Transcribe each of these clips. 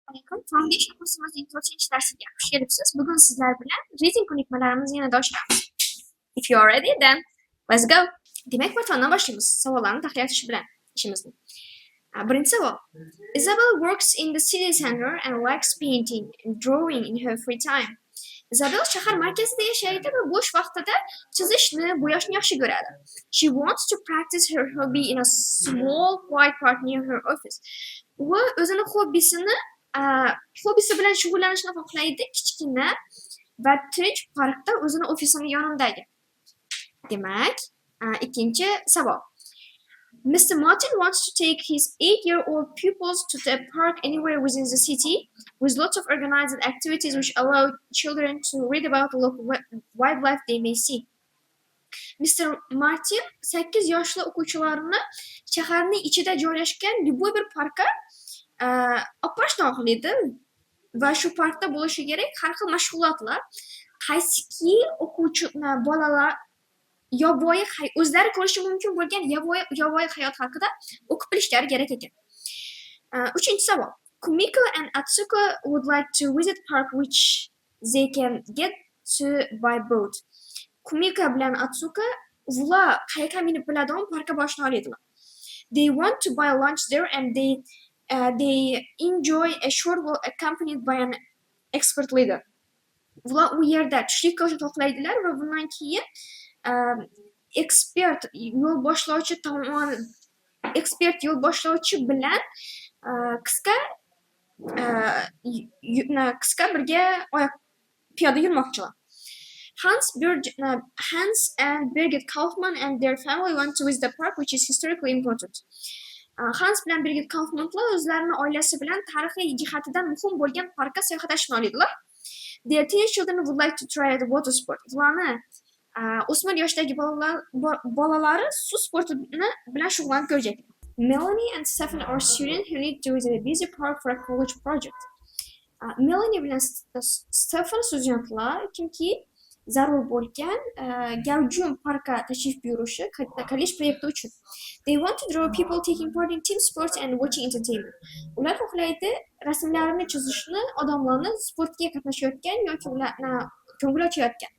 Assalomu alaykum. Foundation kursimizning 4 darsiga xush kelibsiz. Bugun sizlar bilan reading ko'nikmalarimizni yanada oshiramiz. If you are ready, then let's go. Demak, birtondan boshlaymiz. Savollarni tahlil etish bilan ishimizni. Birinchi savol. Isabel works in the city center and likes painting and drawing in her free time. Isabel shahar markazida yashaydi va bo'sh vaqtida chizishni, bo'yashni yaxshi ko'radi. She wants to practice her hobby in a small quiet park near her office. U o'zini hobbisi bilan shug'ullanishni xohlaydi, kichkina va tinch parkda o'zini ofisining yonidagi. Demak, ikkinchi savol. Mr. Martin wants to take his 8-year-old pupils to the park anywhere within the city with lots of organized activities which allow children to read about the local wildlife they may see. Mr. Martin 8 yoshli o'quvchilarini shaharning ichida joylashgan любой bir parkka olib borishni xohlaydi va shu parkda bo'lishi kerak har xil mashg'ulotlar, qaysiki o'quvchi bolalar yovvoyi o'zlari ko'rishi mumkin bo'lgan yovvoyi hayot haqida o'qib bilishlari kerak ekan. Uchinchi savol. Kumiko and Atsuko would like to visit park which they can get to by boat. Kumiko bilan Atsuko ular qayiqqa minib biladigan parkka borishni xohlaydilar. They want to buy lunch there and they enjoy a short walk accompanied by an expert leader. Ular u yerda tushlikka o'tishni xohlaydilar va bundan keyin ekspert yo'l boshlovchi bilan qisqa birga piyoda yurmoqchilar. Hans and Birgit Kaufman and their family want to visit the park which is historically important. Hans bilan Birgit Kaufmanlar o'zlarini oilasi bilan tarixiy jihatidan muhim bo'lgan parkka sayohatlashni xohlaydilar. Their teenage children would like to try the water sport. Ularni o'smir yoshdagi bolalari suv sporti bilan shug'ullanib ko'rajak. Melanie and Stefan are students who need to visit a busy park for a college project. Melanie bilan Stefan studentlar chunki zarur bo'lgan gavjum parkka tashrif buyurishi kollej proyekti uchun. They want to draw people taking part in team sports and watching entertainment. Ular xohlaydi rasmlarini chizishni, odamlarni sportga qatnashayotgan yoki ularni ko'ngil ochayotgan.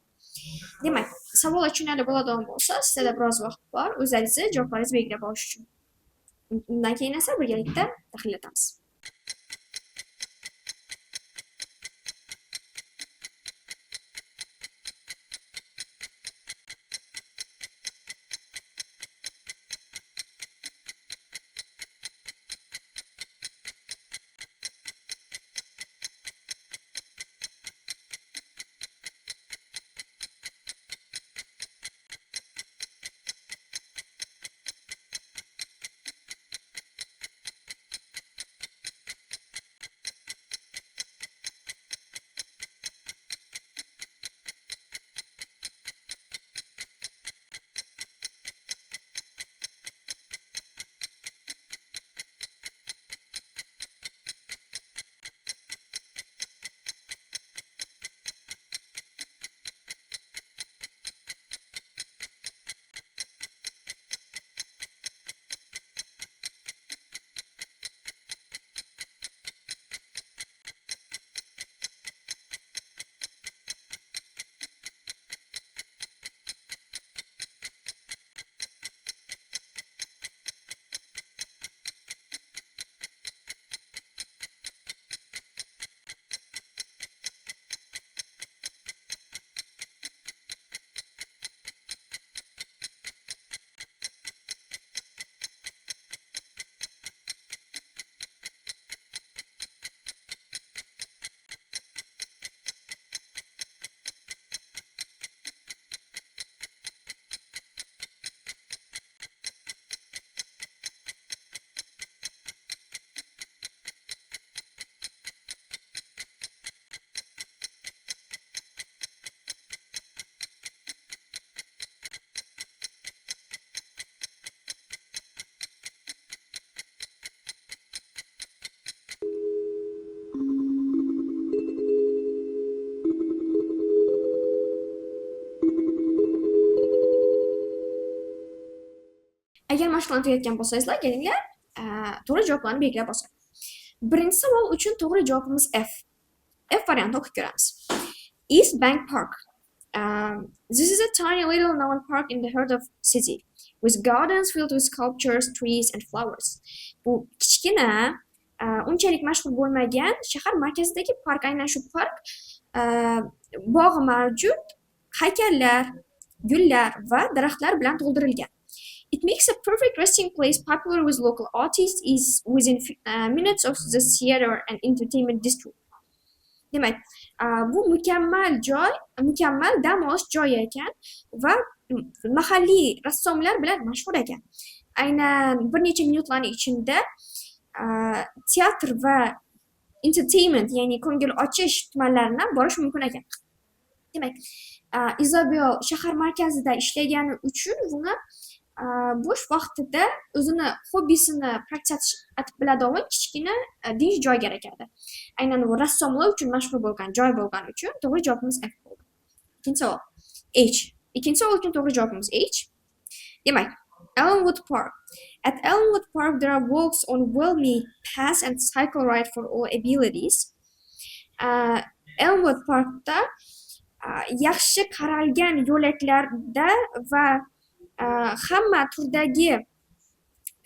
Demak, savollar tushunarli bo'ladigan bo'lsa, sizda biroz vaqt bor, o'zingizni javoblaringizni belgilab olish uchun. Undan keyin esa birgalikda tahlil etamiz. Agar mashg'ulot o'tayotgan bo'lsangizlar, kelinglar, to'g'ri javoblarni belgilab bosaman. Birinchi savol uchun to'g'ri javobimiz F. F varianti o'qib ko'ramiz. East Bank Park. This is a tiny little known park in the heart of city with gardens filled with sculptures, trees and flowers. Bu kichkina, unchalik mashhur bo'lmagan shahar markazidagi park. Aynan shu park bog'i mavjud, haykallar, gullar va daraxtlar bilan to'ldirilgan. It makes a perfect resting place popular with local artists is within minutes of the theater and entertainment district. Demak, bu mukammal joy, mukammal dam olish joyi ekan va mahalliy rassomlar bilan mashhur ekan. Aynan bir necha minutlarning ichida teatr va entertainment, ya'ni ko'ngil ochish tumanlarini borish mumkin ekan. Demak, Izabel shahar markazida ishlagani uchun buni bo'sh vaqtida o'zini hobbisini praktikash etib biladigan kichkina dinch joy kerak edi. Aynan bu rassomlar uchun mashhur bo'lgan joy bo'lgani uchun to'g'ri javobimiz F bo'ldi. Ikkinchi savol H. Ikkinchi savol uchun to'g'ri javobimiz H. Demak, Elmwood Park. At Elmwood Park there are walks on well-made paths and cycle ride for all abilities. Elmwood Parkda yaxshi qaralgan yo'laklarda va hamma turdagi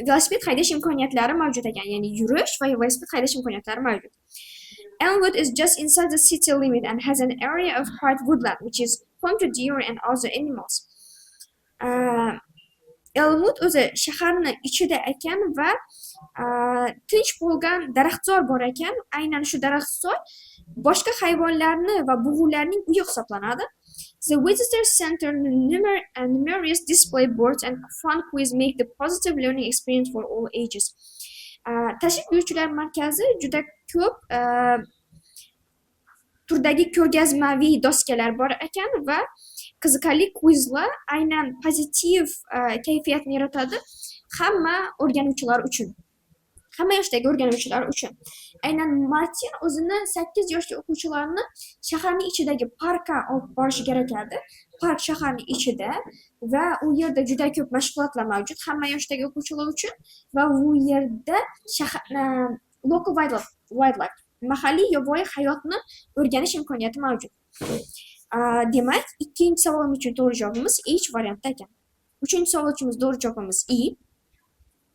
velosiped haydash imkoniyatlari mavjud ekan, ya'ni yurish va velosiped haydash imkoniyatlari mavjud. Elmwood is just inside the city limit and has an area of quiet woodland which is home to deer and other animals. Elmwood o'zi shaharni ichida ekan va tinch bo'lgan daraxtzor bor ekan. Aynan shu daraxtzor boshqa hayvonlarni va bug'ularning uyi hisoblanadi. The visitor center, numerous display boards and fun quiz make the positive learning experience for all ages. Tashrif buyuruvchilar markazi juda ko'p turdagi ko'rgazmaviy doskalar bor ekan va qiziqarli quizlar aynan pozitiv kayfiyatni yaratadi hamma o'rganuvchilar uchun. Hamma yoshdagi o'rganuvchilar uchun. Aynan Martin o'zini 8 yoshli o'quvchilarni shaharning ichidagi parkka olib borishi kerak edi. Park shaharning ichida va u yerda juda ko'p mashg'ulotlar mavjud hamma yoshdagi o'quvchilar uchun va u yerda local wildlife, mahalliy yovvoyi hayotni o'rganish imkoniyati mavjud. Demak, ikkinchi savolim uchun to'g'ri javobimiz H variantda ekan. Uchinchi savol uchun to'g'ri javobimiz E.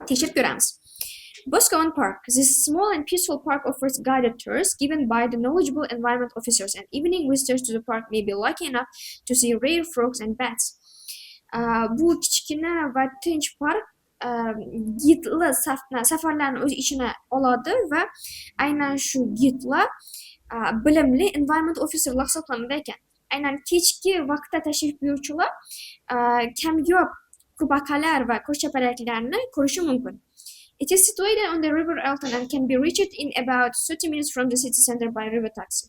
Tekshirib ko'ramiz. Boscawen Park. This small and peaceful park offers guided tours given by the knowledgeable environment officers, and evening visitors to the park may be lucky enough to see rare frogs and bats. Bu kichkina va tinch park gidlar safarlarni o'z ichiga oladi va aynan shu gidlar bilimli environment officerlar hisoblanadi ekan. Aynan kechki vaqtda tashrif buyuruvchilar kamyob kubaqalar va ko'rshapalaklarni ko'rishi mumkin. It is situated on the River Elton and can be reached in about 30 minutes from the city center by river taxi.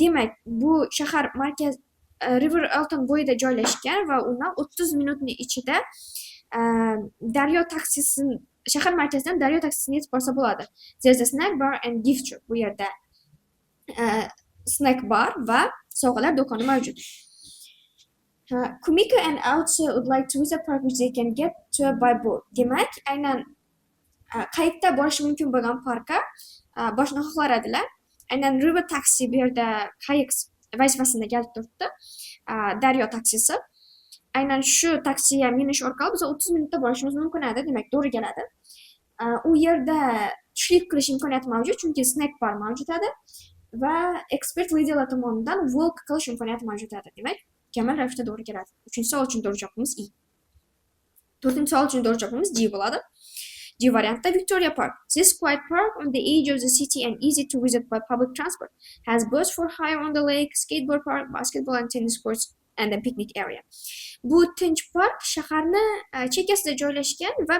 Demak, bu shahar markaz River Elton bo'yida joylashgan va undan 30 minutning ichida daryo taksisini shahar markazidan daryo taksisini yetib borsa bo'ladi. There's a snack bar and gift shop. Bu yerda snack bar va sovg'alar do'koni mavjud. Kumiko and Autse would like to visit park which they can get to by boat. Demak, aynan qayiqda borish mumkin bo'lgan parkka borishni xohlar edilar. Aynan river taxi bu yerda qayiq vazifasida kelib turibdi. Daryo taksisi. Aynan shu taksiga minish orqali biz 30 minutda borishimiz mumkin edi. Demak, to'g'ri keladi. U yerda tushlik qilish imkoniyati mavjud, chunki snack bar mavjud edi va ekspert liderlar tomonidan walk qilish imkoniyati mavjud edi. Demak, mukammal ravishda to'g'ri keladi. Uchinchi savol uchun to'g'ri javobimiz E. To'rtinchi savol uchun to'g'ri javobimiz D bo'ladi. D variantda Victoria Park. This quiet park on the edge of the city and easy to visit by public transport. Has boats for hire on the lake, skateboard park, basketball and tennis courts and a picnic area. Bu tinch park shaharni chekkasida joylashgan va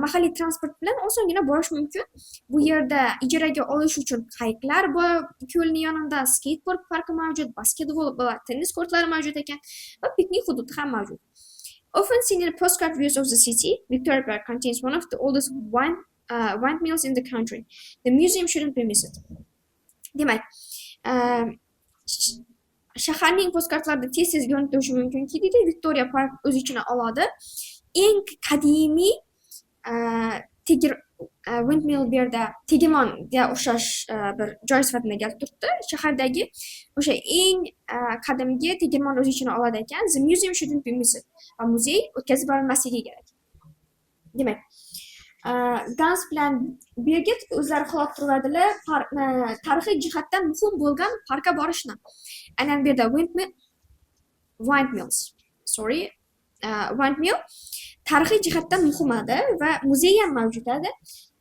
mahalliy transport bilan osongina borish mumkin. Bu yerda ijaraga olish uchun qayiqlar bor, ko'lning yonida skateboard parki mavjud, basketbol va tennis kortlari mavjud ekan va piknik hududi ham mavjud. Often seen in postcard views of the city, Victoria Park contains one of the oldest windmills in the country. The museum shouldn't be missed. Demak, shaharning postkartlarida tez-tez yonib turishi mumkinki, deydi, Victoria Park o'z ichiga oladi. Eng qadimiy windmill bu yerda tegemonga o'xshash bir joy sifatida kelib turibdi. Shahardagi o'sha eng qadimgi tegirmon o'z ichine oladi ekan. The museum shouldn't be missed. Va muzey o'tkazib borilmasligi kerak. Demak, Gans bilan Birgit o'zlari xohlab turadilar tarixiy jihatdan muhim bo'lgan parkka borishni. Aynan bu yerda windmills. Sorry. Windmill tarixiy jihatdan muhim edi va muzey ham mavjud edi.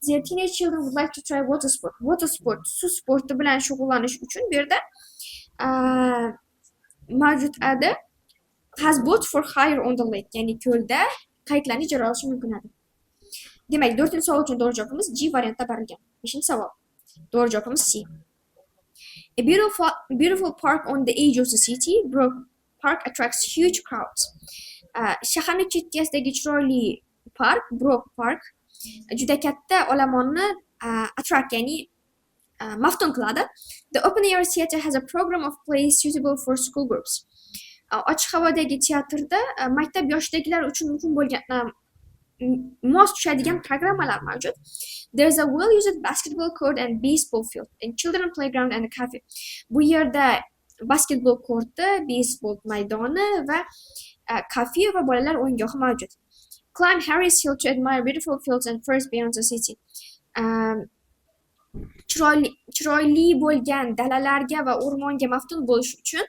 Their teenage children would like to try water sport. Water sport, suv sporti bilan shug'ullanish uchun bu yerda mavjud edi. Has boat for hire on the lake. Ya'ni ko'lda qayiqlarni ijara olish mumkin edi. Demak, 4-savol uchun to'g'ri javobimiz G variantda berilgan. 5-savol. To'g'ri javobimiz C. A beautiful park on the edge of the city, Brook Park attracts huge crowds. Shaharni chekkasidagi chiroyli park, Brook Park, juda katta olamonni attract, ya'ni maftun qiladi. The open air theater has a program of plays suitable for school groups. Ochiq havodagi teatrda maktab yoshidagilar uchun muhim bo'lgan mos tushadigan programmalar mavjud. There is a well-used basketball court and baseball field, and children playground and a cafe. Bu yerda basketbol korti, baseball maydoni va kafe va bolalar o'yingohi mavjud. Climb Harris Hill to admire beautiful fields and first beyond the city. Chiroyli bo'lgan dalalarga va o'rmonga maftun bo'lish uchun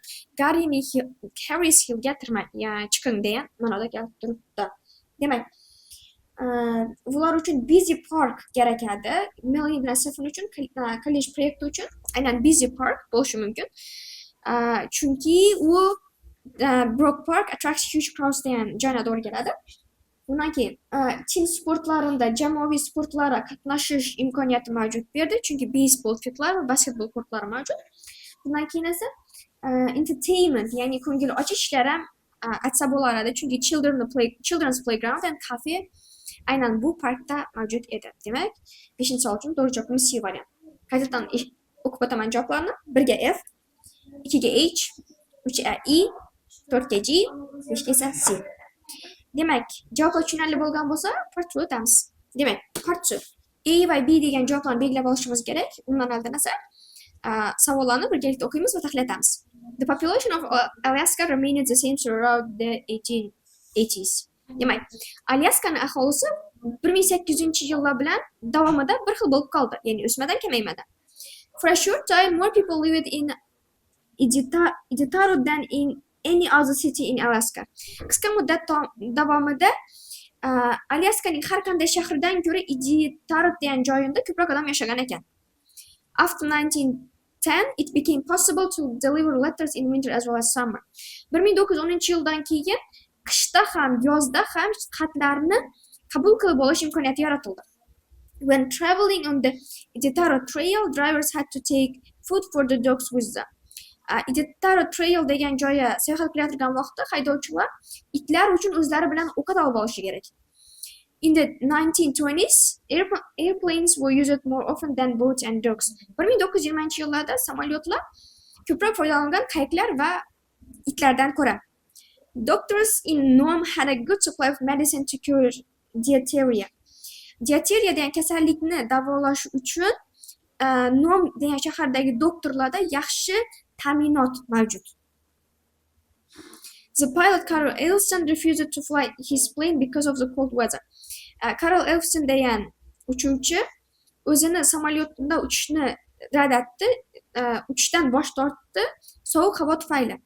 Harris Hillga chiqing degan ma'noda kelib turibdi. Demak, ular uchun busy park kerak edi. Milliy bilan sinf uchun kollej proyekti uchun aynan busy park bo'lishi mumkin. Chunki u Brook Park attracts huge crowds degan joyga to'g'ri keladi. Bundan keyin team sportlarida jamoaviy sportlarga qatnashish imkoniyati mavjud bu yerda, chunki baseball fieldlar va basketbol kortlari mavjud. Bundan keyin esa entertainment, ya'ni ko'ngil ochish ishlar ham aytsa bo'lardi, chunki children's playground and cafe aynan bu parkda mavjud edi. Demak, 5-savol uchun to'g'ri javobimiz C variant. Qaytadan o'qib o'taman javoblarni. 1 ga F, 2 ga H, 3 ga E, 4 ga G, 5 ga esa C. Demak, javoblar tushunarli bo'lgan bo'lsa, part 2 o'tamiz. Demak, part 2. A va B degan javoblarni belgilab olishimiz kerak. Undan oldin esa savollarni birgalikda o'qiymiz va tahlil etamiz. The population of Alaska remained the same throughout the 1880s. Demak, Alyaskani aholisi 1800-yillar bilan davomida bir xil bo'lib qoldi, ya'ni o'smadan kamaymadan. For a short time, more people lived in Iditarod than in any other city in Alaska. Qisqa muddat davomida Alyaskaning har qanday shahridan ko'ra Iditarod degan joyida ko'proq odam yashagan ekan. After 1910, it became possible to deliver letters in winter as well as summer. 1910-yildan keyin qishda ham, yozda ham xatlarni qabul qilib olish imkoniyati yaratildi. When traveling on the Iditarod Trail, drivers had to take food for the dogs with them. Iditarod Trail degan joyga sayohat qilayotgan vaqtda haydovchilar itlar uchun o'zlari bilan ovqat olib olishi kerak. In the 1920s, airplanes were used more often than boats and dogs. 1920-yillarda samolyotlar ko'proq foydalangan qayiqlar va itlardan ko'ra. Doctors in Nome had a good supply of medicine to cure diphtheria. Diphtheria degan kasallikni davolash uchun Nome degan shahardagi doktorlarda yaxshi ta'minot mavjud. The pilot Carol Elson refused to fly his plane because of the cold weather. Carol Elson degan uchuvchi o'zini samolyotida uchishni rad etdi, uchishdan bosh tortdi sovuq havo tufayli.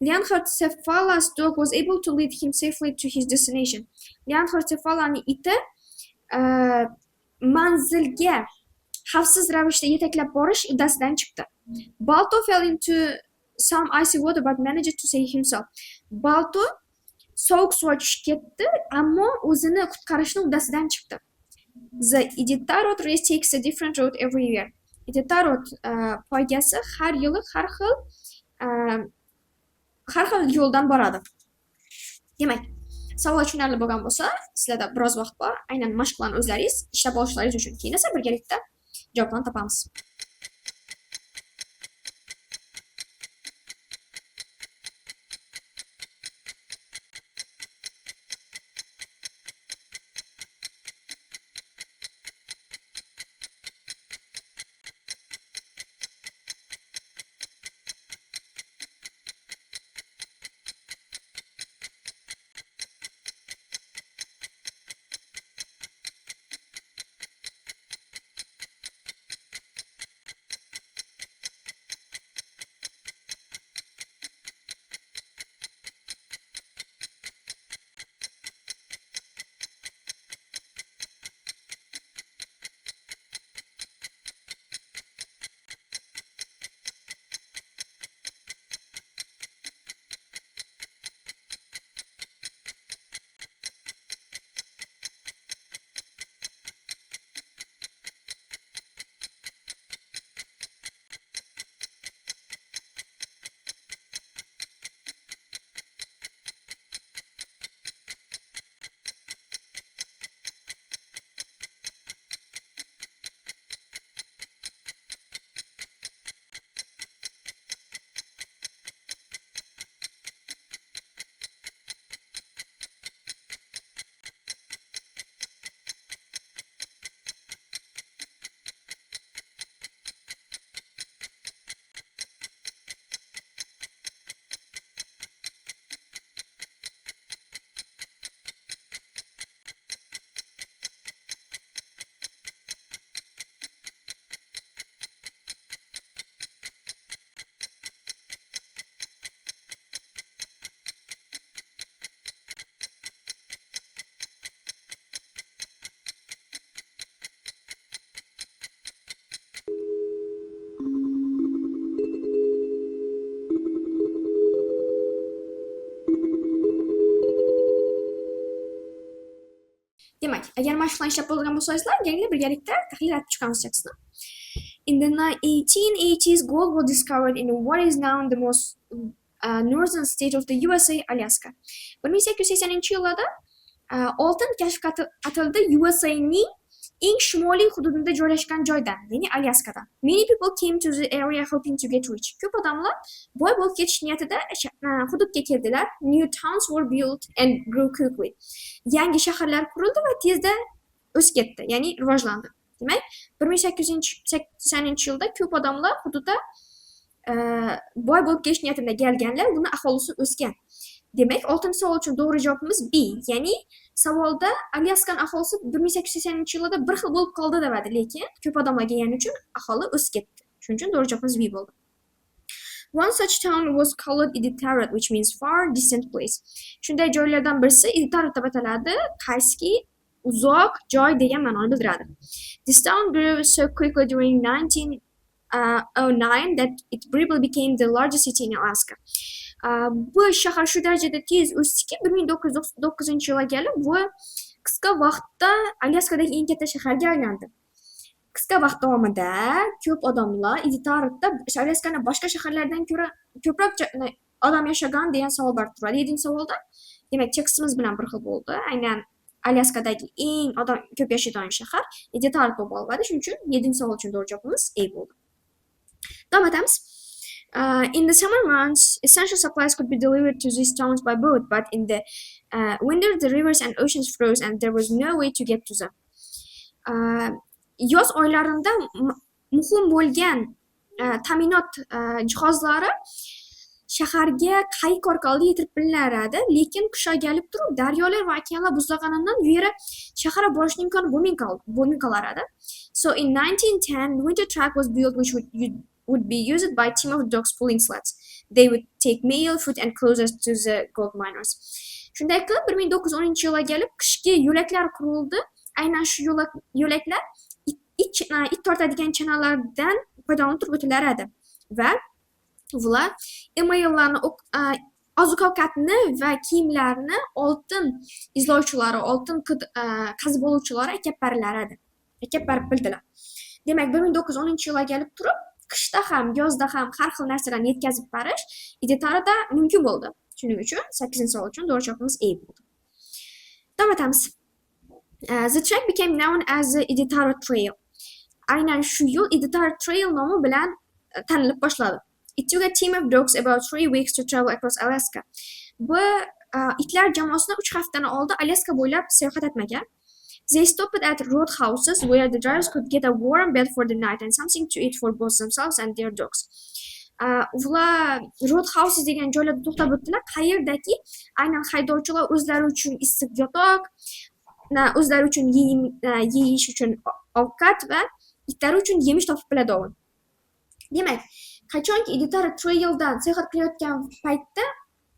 Leonhard Cephala's dog was able to lead him safely to his destination. Leonhard Cephalaning iti manzilga xavfsiz ravishda yetaklab borish uddasidan chiqdi. Balto fell into some icy water but managed to save himself. Balto sovuq suvga tushib ketdi, ammo o'zini qutqarishni uddasidan chiqdi. The Iditarod race takes a different route every year. Iditarod poygasi har yili har xil yo'ldan boradi. Demak, savol tushunarli bo'lgan bo'lsa, sizlarda biroz vaqt bor. Aynan mashqlarni o'zlaringiz ishlab olishlaringiz uchun keyin esa birgalikda javoblarni topamiz. Agar mana shu plan ishlab bo'lgan bo'lsangizlar, ganglar birgalikda tahlil aytib chiqamiz tekstni. In the 1880s, gold was discovered in what is now the most northern state of the USA, Alaska. 1880-yillarda oltin kashf etildi USA'ning eng shimoliy hududida joylashgan joydan, ya'ni Alyaskadan. Many people came to the area hoping to get rich. Ko'p odamlar boy bo'lib ketish niyatida hududga keldilar. New towns were built and grew quickly. Yangi shaharlar qurildi va tezda o'sib ketdi, ya'ni rivojlandi. Demak, 1880-yilda ko'p odamlar hududda boy bo'lib ketish niyatida kelganlar, buni aholisi o'sgan. Demak, 6-savol uchun to'g'ri javobimiz B. Ya'ni savolda Alyaskaning aholisi 1880-yillarda bir xil bo'lib qoldi debadi, lekin ko'p odamlar kelgani uchun aholi o'sib ketdi. Shuning uchun to'g'ri javobimiz B bo'ldi. One such town was called Iditarod, which means far distant place. Shunday joylardan birisi Iditarod deb ataladi, qaysiki uzoq joy degan ma'noni bildiradi. This town grew so quickly during 1909 that it briefly became the largest city in Alaska. Bu shahar shu darajada tez o'sdiki, 1909-yilga kelib bu qisqa vaqtda Alyaskadagi eng katta shaharga aylandi. Qisqa vaqt davomida ko'p odamlar Iditarodda Alyaskaning boshqa shaharlardan ko'ra ko'proq odam yashagan degan savol bor turadi. 7-savolda, demak, tekstimiz bilan bir xil bo'ldi. Aynan Alyaskadagi eng odam ko'p yashaydigan shahar Iditarod bo'lib qoladi. Shuning uchun 7-savol uchun to'g'ri javobimiz A bo'ldi. Davom etamiz. In the summer months, essential supplies could be delivered to these towns by boat, but in the winter, the rivers and oceans froze and there was no way to get to them. Yoz oylarida muhim bo'lgan ta'minot jihozlari shaharga qayiq orqali yetib bilinardi, lekin qish kelib turib daryolar va okeanlar buzilganidan u yerga shaharga borishning imkoni bo'lmay qolardi. So in 1910, winter track was built which would be used by a team of dogs pulling sleds. They would take mail, food and clothes to the gold miners. Shunday qilib 1910-yilga kelib qishki yo'laklar qurildi. Aynan shu yo'laklar it tortadigan chanalardan foydalanib turib o'tilardi va ular emaillarni, oziq-ovqatni va kiyimlarni oltin izlovchilari, oltin qazib oluvchilari akab barilardi. Akab barib bildilar. Demak, 1910-yilga kelib turib qishda ham, yozda ham har xil narsalarni yetkazib barish Iditarodda mumkin bo'ldi. Shuning uchun 8-savol uchun to'g'ri javobimiz A bo'ldi. Davom etamiz. The track became known as the Iditarod Trail. Aynan shu yo'l Iditarod Trail nomi bilan tanilib boshladi. It took a team of dogs about 3 weeks to travel across Alaska. Bu itlar jamoasini 3 haftani oldi Alaska bo'ylab sayohat etmagan. They stopped at roadhouses where the drivers could get a warm bed for the night and something to eat for both themselves and their dogs. Ular roadhouses degan joylarda to'xtab o'tdilar, qayerdaki aynan haydovchilar o'zlari uchun issiq yotoq, o'zlari uchun yeyish uchun ovqat va itlari uchun yemish topib biladi. Demak, qachonki Iditarod Traildan sayohat qilayotgan paytda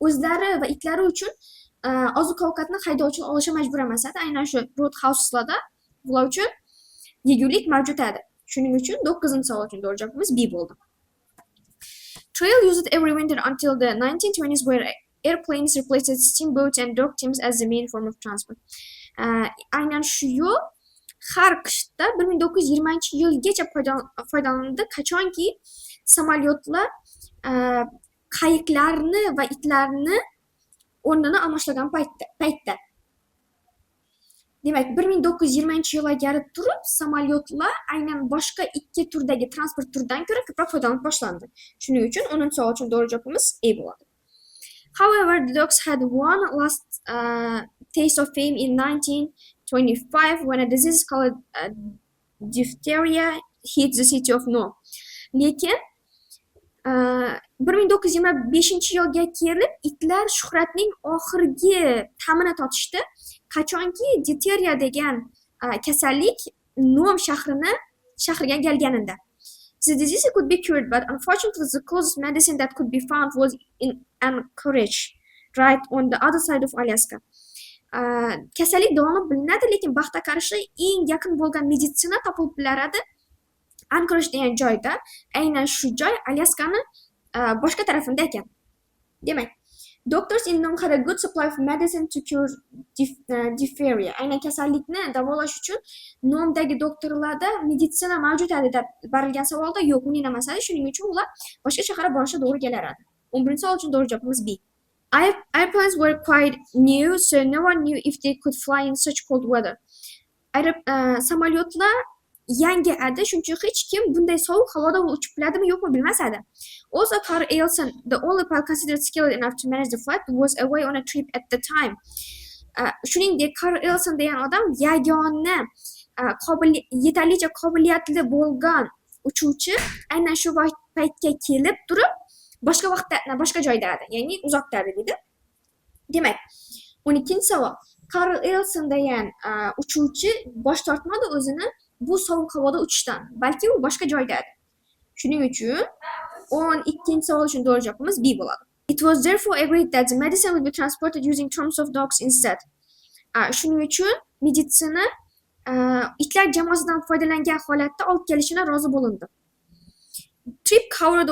o'zlari va itlari uchun oziq-ovqatni haydovchilar olishga majbur emas edi. Aynan shu roadhouseslarda ular uchun yegulik mavjud edi. Shuning uchun 9-savol uchun to'g'ri javobimiz B bo'ldi. Trail used every winter until the 1920s where airplanes replaced steamboats and dog teams as the main form of transport. Aynan shu yo'l har qishda 1920-yilgacha foydalandi, qachonki samolyotlar qayiqlarni va itlarni o'rnini almashlagan paytda. Demak, 1920-yilga kelib turib samolyotlar aynan boshqa ikki turdagi transport turidan ko'ra ko'proq foydalanib boshlandi. Shuning uchun 10-savol uchun to'g'ri javobimiz A bo'ladi. However, the dogs had one last taste of fame in 1925 when a disease called diphtheria hit the city of Nome. Lekin 1925-yilga kelib itlar shuhratning oxirgi ta'mini totishdi, qachonki diphtheria degan kasallik Nome shahriga kelganida. The disease could be cured, but unfortunately the closest medicine that could be found was in Anchorage, right on the other side of Alaska. Kasallik davolanib bilinadi, lekin baxtga qarshi eng yaqin bo'lgan meditsina topilib bilardi Anchorage degan joyda. Aynan shu joy Alaskani boshqa tarafida ekan. Demak, Doctors in Nom had a good supply of medicine to cure diphtheria. Aynan kasallikni davolash uchun Nomdagi doktorlarda meditsina mavjud edi deb berilgan savolda yo'q, uning emas edi. Shuning uchun ular boshqa shaharga borishi to'g'ri kelar edi. 11-savol uchun to'g'ri javobimiz B. Airplanes were quite new, so no one knew if they could fly in such cold weather. Samolyotlar yangi edi, shuning uchun hech kim bunday sovuq havoda uchib biladimi yo'qmi bilmas edi. Also, Carl Elson, the only pilot considered skilled enough to manage the flight, was away on a trip at the time. Shuningdek, Carl Elson degan odam yagona yetarlicha qobiliyatli bo'lgan uchuvchi aynan shu paytga kelib turib boshqa vaqtda, boshqa joyda edi, ya'ni uzoqda edi dedi. Demak, 12-savol. Carl Elson degan uchuvchi bosh tortmadi o'zini bu sovuq havoda uchishdan, balki u boshqa joyda edi. Shuning uchun 12-savol uchun to'g'ri javobimiz B bo'ladi. It was therefore agreed that the medicine will be transported using trunks of dogs instead. Shuning uchun meditsina itlar jamoasidan foydalangan holatda olib kelishini rozi bo'lindi. Trip covered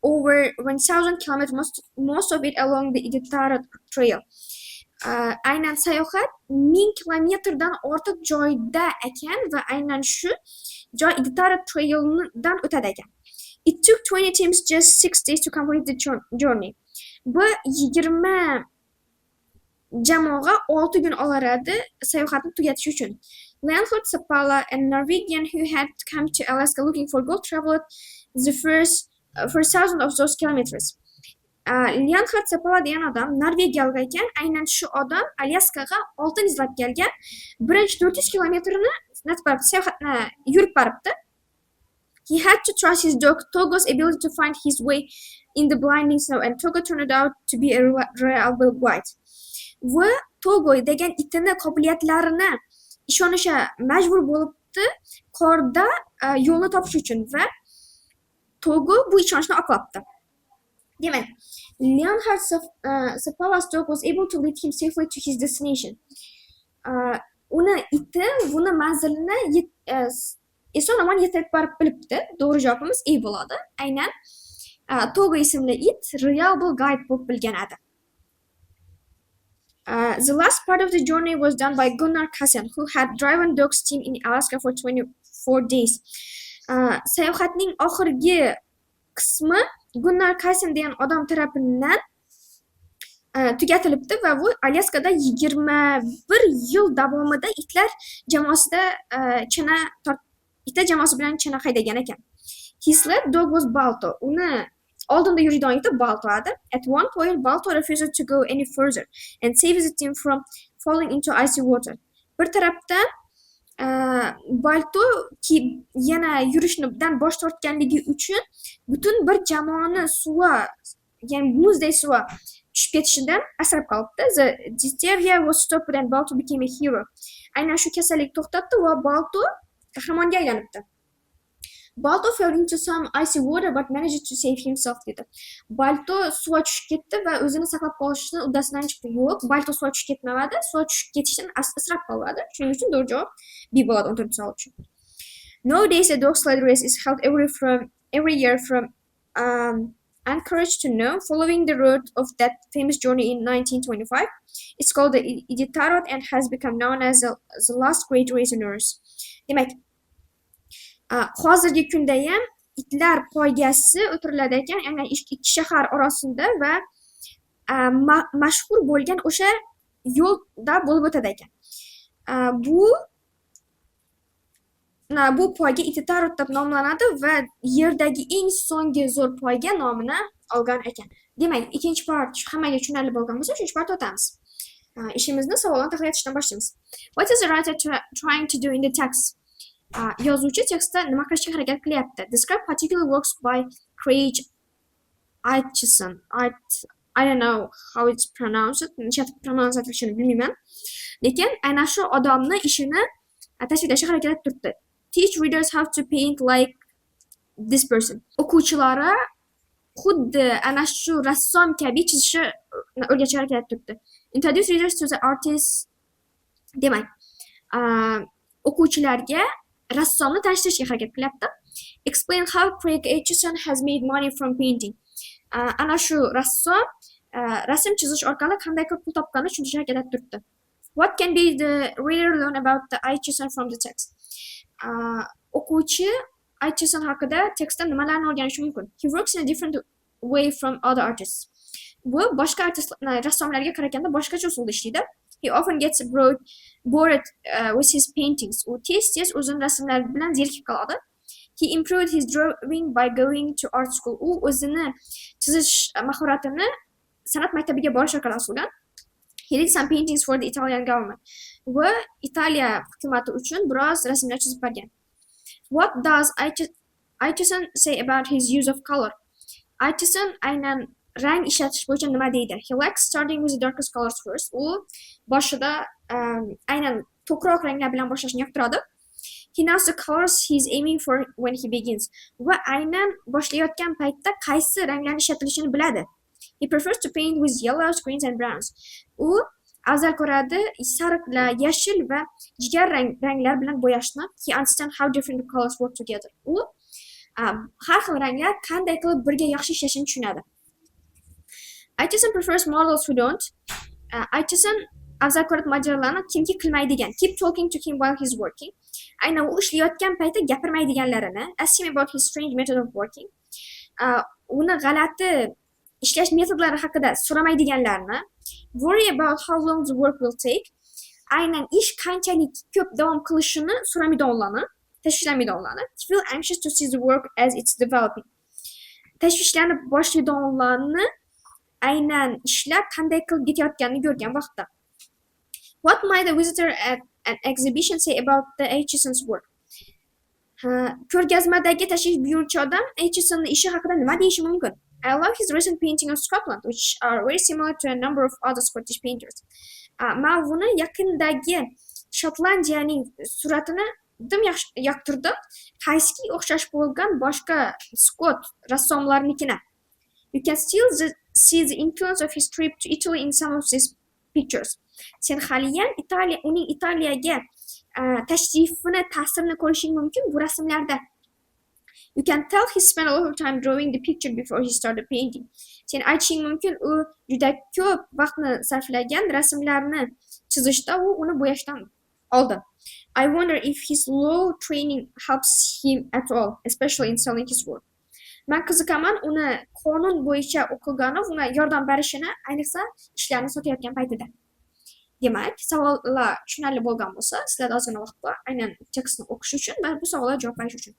over 1000 kilometers, most of it along the Iditarod Trail. Aynan sayohat 1000 kilometrdan ortiq joyda ekan va aynan shu joy Iditarod Traildan o'tadi ekan. It took 20 teams just 6 days to complete the journey. Bu 20 jamoa 6 kun olar edi sayohatni tugatish uchun. Leonhard Seppala, a Norwegian who had come to Alaska looking for gold, traveled the first 1000 of those kilometers. Leonhard Seppala degan odam Norvegiyalik ekan, aynan shu odam Alaskaga oltin izlab kelgan. Birinchi 400 kilometrni sayohatni yurib boribdi. He had to trust his dog Togo's ability to find his way in the blinding snow, and Togo turned out to be a reliable guide. Va Togo degan itini qobiliyatlarini ishonisha majbur bo'libdi qorda yo'lni topish uchun va Togo bu ishonchni oqlabdi. Demak, Leonhard Seppala's dog was able to lead him safely to his destination. Uni iti buni manzilini eson-omon yetkazib borib bilibdi. To'g'ri javobimiz E bo'ladi. Aynan Togo ismli it reliable guide bo'lib bilgan edi. The last part of the journey was done by Gunnar Kassen, who had driven dog's team in Alaska for 24 days. Sayohatning oxirgi qismi Gunnar Kassen degan odam tarafidan tugatilibdi va bu Alaskada 21 yil davomida itlar jamoasida itlar jamoasi bilan chana haydagan ekan. His led dog was Balto. Uni oldinda yuradigan iti Balto edi. At one point, Balto refused to go any further and saved the team from falling into icy water. Bir tarafdan Balto ki yana yurishdan bosh tortganligi uchun butun bir jamoani suva, ya'ni muzday suva tushib ketishidan asrab qolibdi. The diphtheria was stopped and Balto became a hero. Aynan shu kasallik to'xtatdi va Balto qahramonga aylanibdi. Balto fell into some icy water but managed to save himself dedi. Balto suva tushib ketdi va o'zini saqlab qolishni uddasidan chiqdi. Yo'q, Balto suva tushib ketmadi, suva tushib ketishdan asrab qoladi. Shuning uchun to'g'ri javob B bo'ladi 14-savol uchun. Nowadays a dog sled race is held every year from Anchorage to Nome, following the route of that famous journey in 1925. It's called the Iditarod and has become known as the last great race on Earth. Demak, hozirgi kunda ham itlar poygasi o'tiriladi ekan, ya'ni ikki shahar orasida va mashhur bo'lgan o'sha yo'lda bo'lib o'tadi ekan. Bu poyga Iditarod deb nomlanadi va yerdagi eng so'nggi zo'r poyga nomini olgan ekan. Demak, ikkinchi part hammaga tushunarli bo'lgan bo'lsa, uchinchi part o'tamiz. Ishimizni savollarni tahlil etishdan boshlaymiz. What is the writer trying to do in the text? Yozuvchi tekstda nima qilishga harakat qilyapti? Describe particular works by Craig Aitchison. I don't know how it's pronounced. Pronounce etilishini bilmayman. Lekin aynan shu odamni ishini tasvirlashga harakat turibdi. Teach readers how to paint like this person. O'quvchilari xuddi ana shu rassom kabi chizishni o'rgatishga harakat turibdi. Introduce readers to the artist. Demak, o'quvchilarga rassomni tanishtirishga harakat qilyapti. Explain how Craig Aitchison has made money from painting. Ana shu rassom rasm chizish orqali qanday ko'p pul topganini tushuntirishga harakat turibdi. What can be the reader learn about the Aichison from the text? O'quvchi Aichison haqida tekstdan nimalarni o'rganishi mumkin? He works in a different way from other artists. Bu boshqa rassomlarga qaraganda boshqacha usulda ishlaydi. He often gets bored with his paintings. U tez o'zini rasmlari bilan zerikib qoladi. He improved his drawing by going to art school. U o'zini chizish mahoratini san'at maktabiga borish orqali oshirgan. He did some paintings for the Italian government. Va Italiya hukumati uchun biroz rasmlar chizib bergan. What does Aichison say about his use of color? Aichison aynan rang ishlatish bo'yicha nima deydi? He likes starting with the darkest colors first. U boshida aynan to'qroq ranglar bilan boshlashni yoqtiradi. He knows the colors he's aiming for when he begins. Va aynan boshlayotgan paytda qaysi ranglarni ishlatilishini biladi. He prefers to paint with yellows, greens and browns. U afzal ko'radi sariqlar, yashil va jigar ranglar bilan bo'yashni. He understands how different the colors work together. U har xil ranglar qanday qilib birga yaxshi ishlashini tushunadi. Aichison prefers models who don't. Aichison afzal ko'radi materiallarni kimki qilmaydigan. Keep talking to him while he's working. Aynan u ishlayotgan paytda gapirmaydiganlarini. Ask him about his strange method of working. Uni g'alati ishlash metodlari haqida so'ramaydiganlarni. Worry about how long the work will take. Aynan ish qanchalik ko'p davom qilishini so'ramaydiganlarni, tashvishlanmaydiganlarni. Feel anxious to see the work as it's developing. Tashvishlanib boshlaydiganlarni aynan ishlar qanday qilib ketayotganini ko'rgan vaqtda. What might a visitor at an exhibition say about the Aitchison's work? Ko'rgazmadagi tashrif buyuruvchi odam Aitchisonning ishi haqida nima deyishi mumkin? I love his recent painting of Scotland, which are very similar to a number of other Scottish painters. Men buni yaqindagi Shotlandiyaning suratini dim yoqtirdim. Qaysiga o'xshash bo'lgan boshqa Skot rassomlarnikini. You can still see the influence of his trip to Italy in some of these pictures. Sen haliyam uning Italiyaga tashrifini ta'sirini ko'rishing mumkin bu rasmlarda. You can tell he spent a lot of time drawing the picture before he started painting. Sen aytishing mumkin u juda ko'p vaqtni sarflagan rasmlarni chizishda u uni bo'yashdan oldin. I wonder if his law training helps him at all, especially in selling his work. Men qiziqaman uni qonun bo'yicha o'qigani unga yordam berishini, ayniqsa ishlarni sotayotgan paytida. Demak, savollar tushunarli bo'lgan bo'lsa, sizlarda ozgina vaqt bor, aynan tekstni o'qish uchun va bu savollarga javob berish uchun.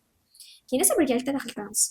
Keyin esa birgalikda tahlil qilamiz.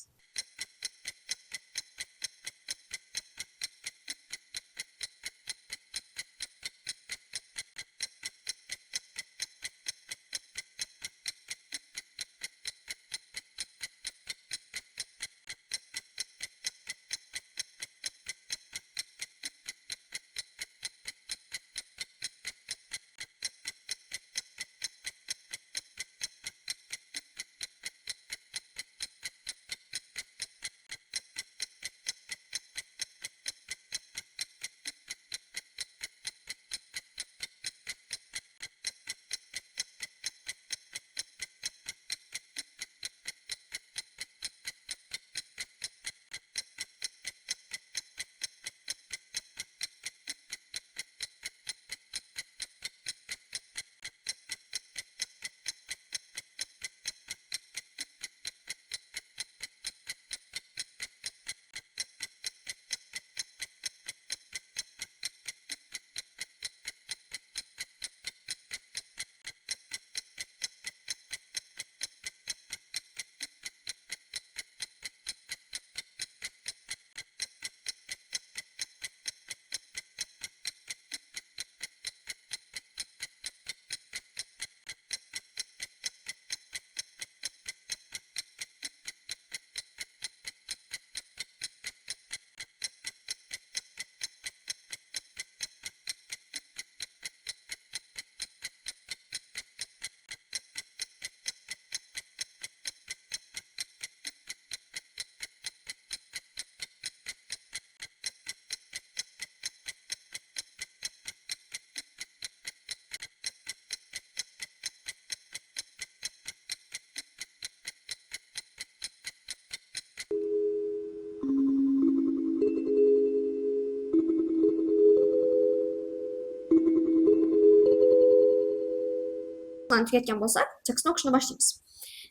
tugatgan bo'lsak, tekstni o'qishni boshlaymiz.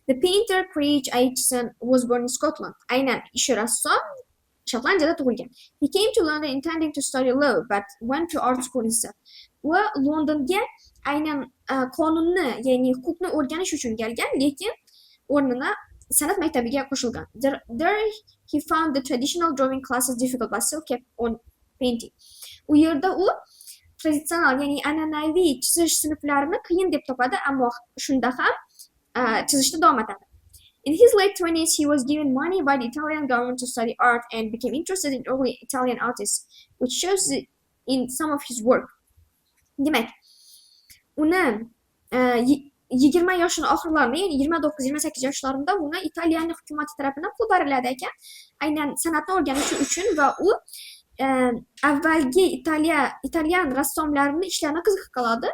The painter Craig Aitchison was born in Scotland. Aynan shu rassom Shotlandiyada tug'ilgan. He came to London intending to study law, but went to art school instead. Va Londonga aynan qonunni, ya'ni huquqni o'rganish uchun kelgan, lekin o'rnini san'at maktabiga qo'shilgan. There he found the traditional drawing classes difficult, but still kept on painting. U yerda u tradisional, ya'ni an'anaviy chizish sinflarini qiyin deb topadi, ammo shunda ham chizishni davom etadi. In his late 20s, he was given money by the Italian government to study art and became interested in early Italian artists, which shows in some of his work. Demak, uni 20 yoshini oxirlarida, ya'ni 29-28 yoshlarida uni Italiyaning hukumati tomonidan pul beriladi ekan, aynan san'atni o'rganish uchun, va u avvalgi italyan rassomlarining ishlarini qiziqib qoladi.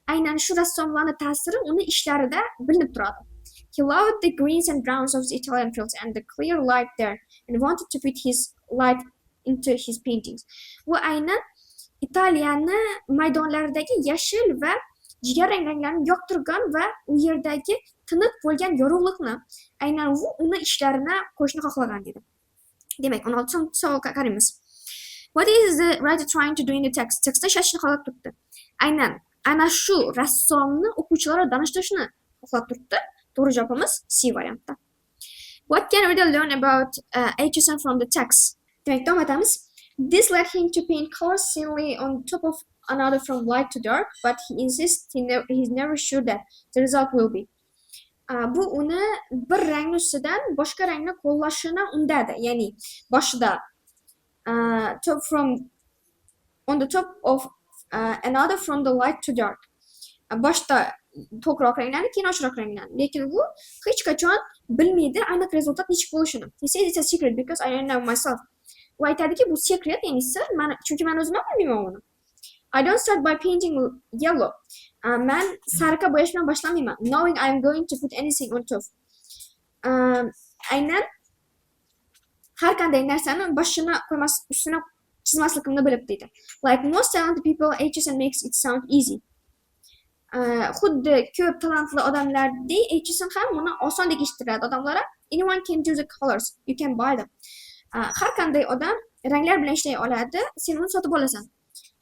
Aynan shu rassomlarning ta'siri uni ishlarida bilinib turadi. He loved the greens and browns of the Italian fields and the clear light there, and wanted to put his light into his paintings. Bu aynan Italiyani maydonlaridagi yashil va jigarrang ranglarni yoqtirgan va u yerdagi tiniq bo'lgan yorug'likni aynan uni ishlarini qo'shni xohlagan dedi. Demak, 16-savolga qaraymiz. What is the writer trying to do in the text? Tekstda shashni xohlab turibdi. Aynan ana shu rassomni o'quvchilarga tanishtirishni xohlab turibdi. To'g'ri javobimiz C variantda. What can reader learn about Aitchison from the text? Demak, davom etamiz. This led him to paint colors scenically on top of another from light to dark, but he insists he's never sure that the result will be. Bu uni bir rangni ustidan boshqa rangni qo'llashini undadi. Ya'ni boshida on the top of another from the light to dark. Boshda to'qroq ranglarni, keyin ochiqroq ranglarni. Lekin bu hech qachon bilmaydi aniq rezultat nechik bo'lishini. He says it's a secret because I don't know myself. U aytadiki, bu secret, ya'ni sir, chunki men o'zim ham bilmayman uni. I don't start by painting yellow. Men sariqqa bo'yash bilan boshlamayman. Knowing I am going to put anything on top. Aynan har qanday narsani boshini qo'ymas, ustini chizmasligimni bilib deydi. Like most talented people, Aitchison makes it sound easy. Xuddi ko'p talantli odamlardek Aitchison ham buni osondek eshittiradi odamlarga. Anyone can do the colors. You can buy them. Har qanday odam ranglar bilan ishlay oladi, sen uni sotib olasan.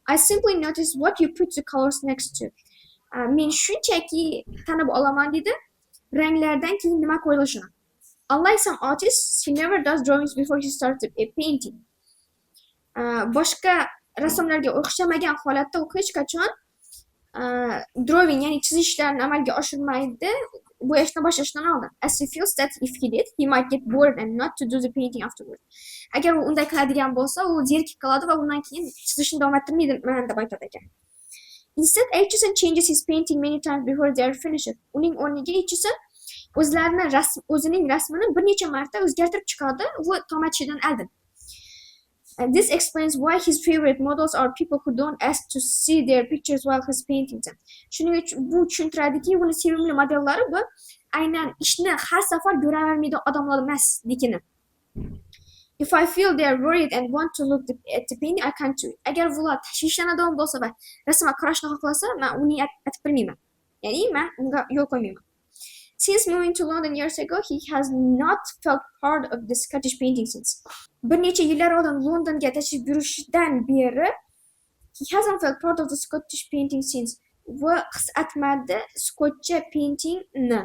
I simply notice what you put the colors next to. Men shunchaki tanib olaman dedi, ranglardan keyin nima qo'yilishini. Unlike some artists, he never does drawings before he starts a painting. Boshqa rassomlarga o'xshamagan holatda u hech qachon drawing, ya'ni chizishlarni amalga oshirmaydi, bo'yashni boshlashdan oldin. As he feels that if he did, he might get bored and not to do the painting afterward. Agar u unday qiladigan bo'lsa, u zerikib qoladi va undan keyin chizishni davom ettirmayman deb aytadi ekan. Instead, Aitchison changes his painting many times before they are finished. Uning o'rniga Aitchison o'zining rasmini bir necha marta o'zgartirib chiqadi va tomatishidan oldin. And this explains why his favorite models are people who don't ask to see their pictures while he's painting them. Shuning uchun bu tushuntiradiki, uni sevimli modellari bu aynan ishni har safar ko'ravermaydi odamlar emas, dekini. If I feel they are worried and want to look at the painting, I can't do it. Agar ular tashvishlanadigan bo'lsa va rasmga qarashni xohlasa, men uni aytib bilmayman. Ya'ni men unga yo'l qo'ymayman. Since moving to London years ago, he has not felt part of the Scottish painting since. Bir necha yillar oldin Londonga tashrif buyurishidan beri he hasn't felt part of the Scottish painting since. Va his etmadi Skotcha painting ni.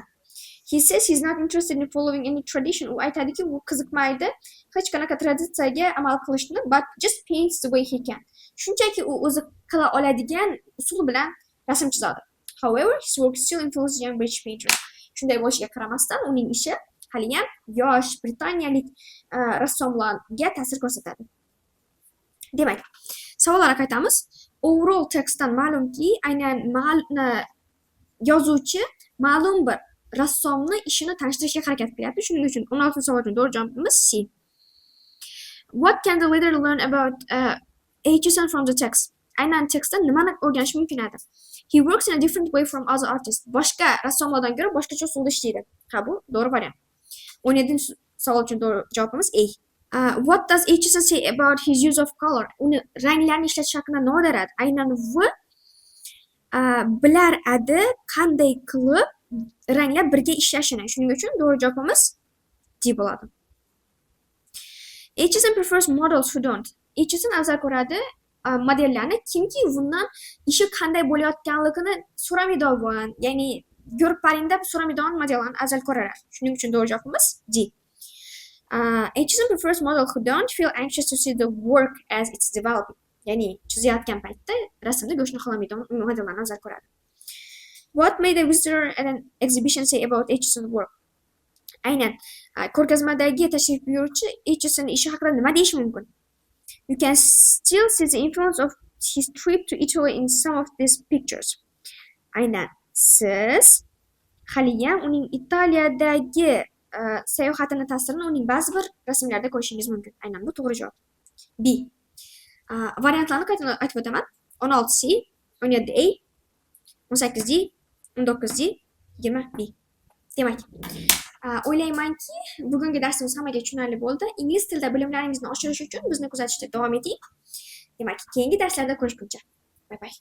He says he's not interested in following any tradition. U aytadiki, u qiziqmaydi hech qanaqa traditsiyaga amal qilishni, but just paints the way he can. Shunchaki u o'zi qila oladigan usul bilan rasm chizadi. However, his work still influences young British painters. Shunday bo'lishiga qaramasdan, uning ishi haliyam yosh britaniyalik rassomlarga ta'sir ko'rsatadi. Demak, savollarga qaytamiz. Overall tekstdan ma'lumki, aynan yozuvchi ma'lum bir rassomni ishini tanishtirishga harakat qilyapti. Shuning uchun 16-savol uchun to'g'ri javobimiz C. What can the reader learn about Aitchison from the text? Aynan tekstdan nimani o'rganish mumkin edi? He works in a different way from other artists. Boshqa rassomlardan ko'ra boshqacha usulda ishlaydi. Ha, bu to'g'ri variant. 17-savol uchun to'g'ri javobimiz A. What does Aitchison say about his use of color? Uni ranglarni ishlatish haqida nima deydi? Aynan bu bilar edi qanday qilib ranglar birga ishlashini. Shuning uchun to'g'ri javobimiz D bo'ladi. Etchison prefers models who don't. Etchison afzal ko'radi modellarni kimki bundan ishi qanday bo'layotganligini so'ramaydigan, ya'ni ko'rib baring deb so'ramaydigan modellarni afzal ko'radi. Shuning uchun to'g'ri javobimiz D. Etchison prefers models who don't feel anxious to see the work as it's developing. Ya'ni chizayotgan paytda rasmni ko'rishni xohlamaydigan modellarni afzal ko'radi. What may the visitor at an exhibition say about Etchison's work? Aynan ko'rgazmadagi tashrif buyuruvchi Etchison ishi haqida nima deyishi mumkin? You can still see the influence of his trip to Italy in some of these pictures. Aynan siz haliyam uning Italiyadagi sayohatini ta'sirini uning ba'zi bir rasmlarida ko'rishingiz mumkin. Aynan bu to'g'ri javob. B. Variantlarni qayta aytib o'taman. 16C, 17A, 18D, 19D, 20B. Demak, o'ylaymanki, bugungi darsimiz hammaga tushunarli bo'ldi. Ingliz tilida bilimlaringizni oshirish uchun bizni kuzatishda davom eting. Demak, keyingi darslarda ko'rishguncha. Bye bye.